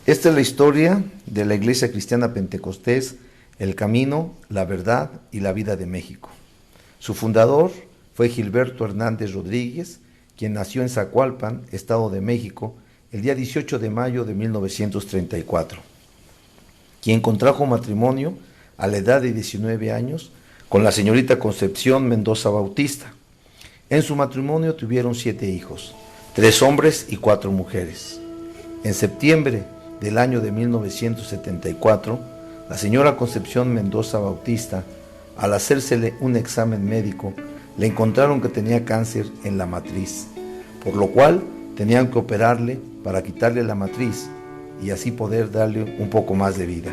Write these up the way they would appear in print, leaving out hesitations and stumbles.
Esta es la historia de la Iglesia Cristiana Pentecostés, el camino, la verdad y la vida de México. Su fundador fue Gilberto Hernández Rodríguez, quien nació en Zacualpan, Estado de México, el día 18 de mayo de 1934, quien contrajo matrimonio a la edad de 19 años con la señorita Concepción Mendoza Bautista. En su matrimonio tuvieron 7 hijos, 3 hombres y 4 mujeres. En septiembre del año de 1974, la señora Concepción Mendoza Bautista, al hacérsele un examen médico, le encontraron que tenía cáncer en la matriz, por lo cual tenían que operarle para quitarle la matriz y así poder darle un poco más de vida.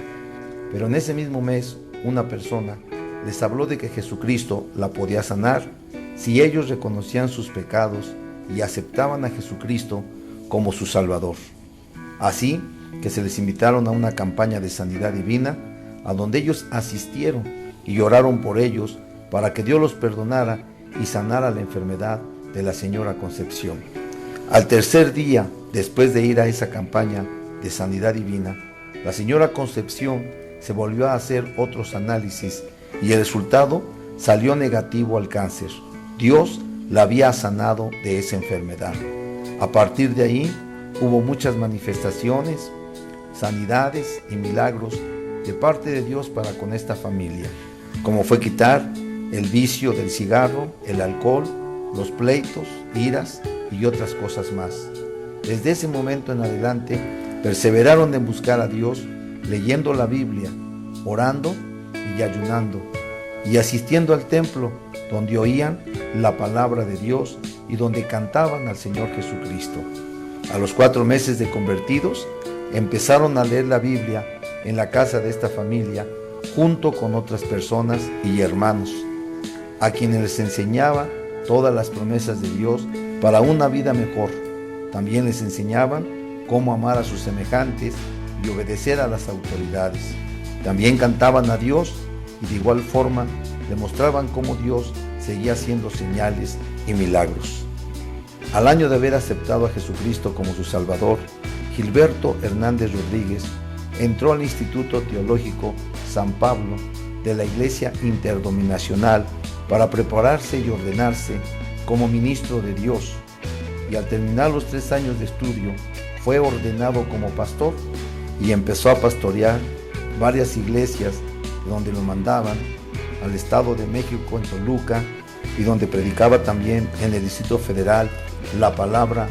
Pero en ese mismo mes, una persona les habló de que Jesucristo la podía sanar si ellos reconocían sus pecados y aceptaban a Jesucristo como su Salvador. Así que se les invitaron a una campaña de sanidad divina, a donde ellos asistieron y oraron por ellos para que Dios los perdonara y sanara la enfermedad de la señora Concepción. Al tercer día, después de ir a esa campaña de sanidad divina, la señora Concepción se volvió a hacer otros análisis y el resultado salió negativo al cáncer. Dios la había sanado de esa enfermedad. A partir de ahí hubo muchas manifestaciones, sanidades y milagros de parte de Dios para con esta familia, como fue quitar el vicio del cigarro, el alcohol, los pleitos, iras y otras cosas más. Desde ese momento en adelante perseveraron en buscar a Dios, leyendo la Biblia, orando y ayunando, y asistiendo al templo donde oían la palabra de Dios y donde cantaban al Señor Jesucristo. A los 4 meses de convertidos, empezaron a leer la Biblia en la casa de esta familia, junto con otras personas y hermanos, a quienes les enseñaba todas las promesas de Dios para una vida mejor. También les enseñaban cómo amar a sus semejantes y obedecer a las autoridades. También cantaban a Dios y de igual forma demostraban cómo Dios seguía haciendo señales y milagros. Al año de haber aceptado a Jesucristo como su Salvador, Gilberto Hernández Rodríguez entró al Instituto Teológico San Pablo de la Iglesia Interdenominacional para prepararse y ordenarse como ministro de Dios, y al terminar los 3 años de estudio fue ordenado como pastor y empezó a pastorear varias iglesias donde lo mandaban al Estado de México, en Toluca, y donde predicaba también en el Distrito Federal la palabra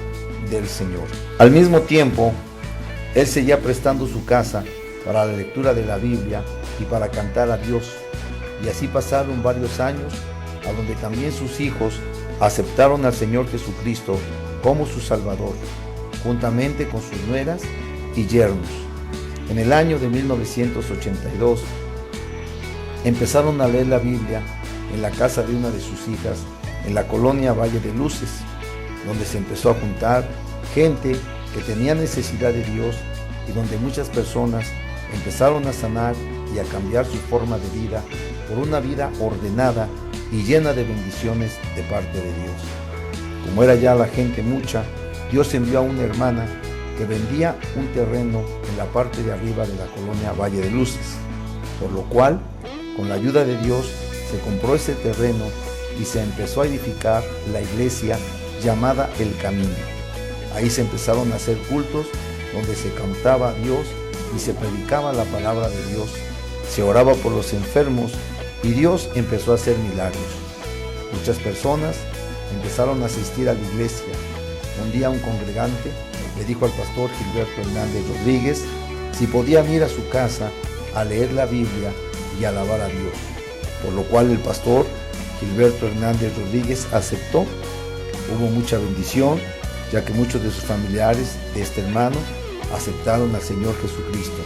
del Señor. Al mismo tiempo, él seguía prestando su casa para la lectura de la Biblia y para cantar a Dios, y así pasaron varios años, a donde también sus hijos aceptaron al Señor Jesucristo como su Salvador, juntamente con sus nueras y yernos. En el año de 1982, empezaron a leer la Biblia en la casa de una de sus hijas, en la colonia Valle de Luces, donde se empezó a juntar gente que tenía necesidad de Dios y donde muchas personas empezaron a sanar y a cambiar su forma de vida por una vida ordenada y llena de bendiciones de parte de Dios. Como era ya la gente mucha, Dios envió a una hermana que vendía un terreno en la parte de arriba de la colonia Valle de Luces, por lo cual, con la ayuda de Dios, se compró ese terreno y se empezó a edificar la iglesia llamada El Camino. Ahí se empezaron a hacer cultos donde se cantaba a Dios y se predicaba la palabra de Dios, se oraba por los enfermos y Dios empezó a hacer milagros. Muchas personas empezaron a asistir a la iglesia. Un día un congregante le dijo al pastor Gilberto Hernández Rodríguez si podían ir a su casa a leer la Biblia y alabar a Dios, por lo cual el pastor Gilberto Hernández Rodríguez aceptó. Hubo mucha bendición, ya que muchos de sus familiares de este hermano aceptaron al Señor Jesucristo.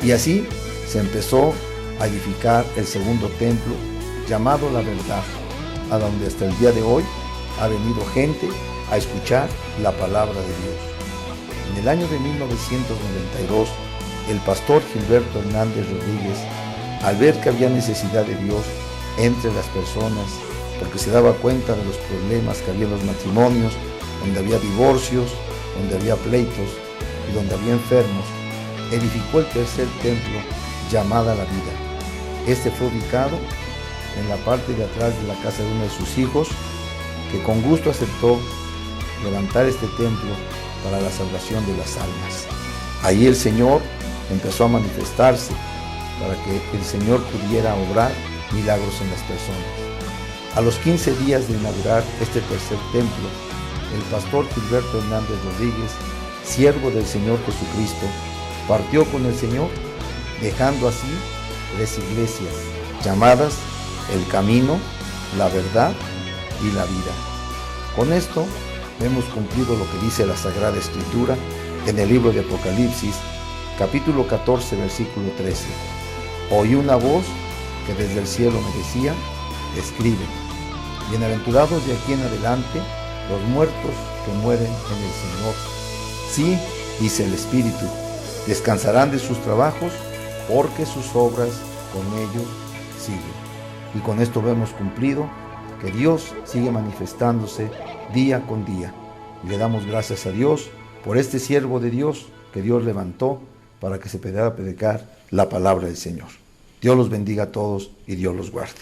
Y así se empezó a edificar el segundo templo, llamado La Verdad, a donde hasta el día de hoy ha venido gente a escuchar la palabra de Dios. En el año de 1992, el pastor Gilberto Hernández Rodríguez, al ver que había necesidad de Dios entre las personas, porque se daba cuenta de los problemas que había en los matrimonios, donde había divorcios, donde había pleitos y donde había enfermos, edificó el tercer templo, llamada La Vida. Este fue ubicado en la parte de atrás de la casa de uno de sus hijos, que con gusto aceptó levantar este templo para la salvación de las almas. Ahí el Señor empezó a manifestarse para que el Señor pudiera obrar milagros en las personas. A los 15 días de inaugurar este tercer templo, el pastor Gilberto Hernández Rodríguez, siervo del Señor Jesucristo, partió con el Señor, dejando así 3 iglesias llamadas El Camino, la Verdad y la Vida. Con esto hemos cumplido lo que dice la Sagrada Escritura en el libro de Apocalipsis, capítulo 14, versículo 13. Oí una voz que desde el cielo me decía: escribe, bienaventurados de aquí en adelante los muertos que mueren en el Señor. Sí, dice el Espíritu, descansarán de sus trabajos, porque sus obras con ellos siguen. Y con esto hemos cumplido que Dios sigue manifestándose día con día. Y le damos gracias a Dios por este siervo de Dios que Dios levantó para que se pudiera predicar la palabra del Señor. Dios los bendiga a todos y Dios los guarde.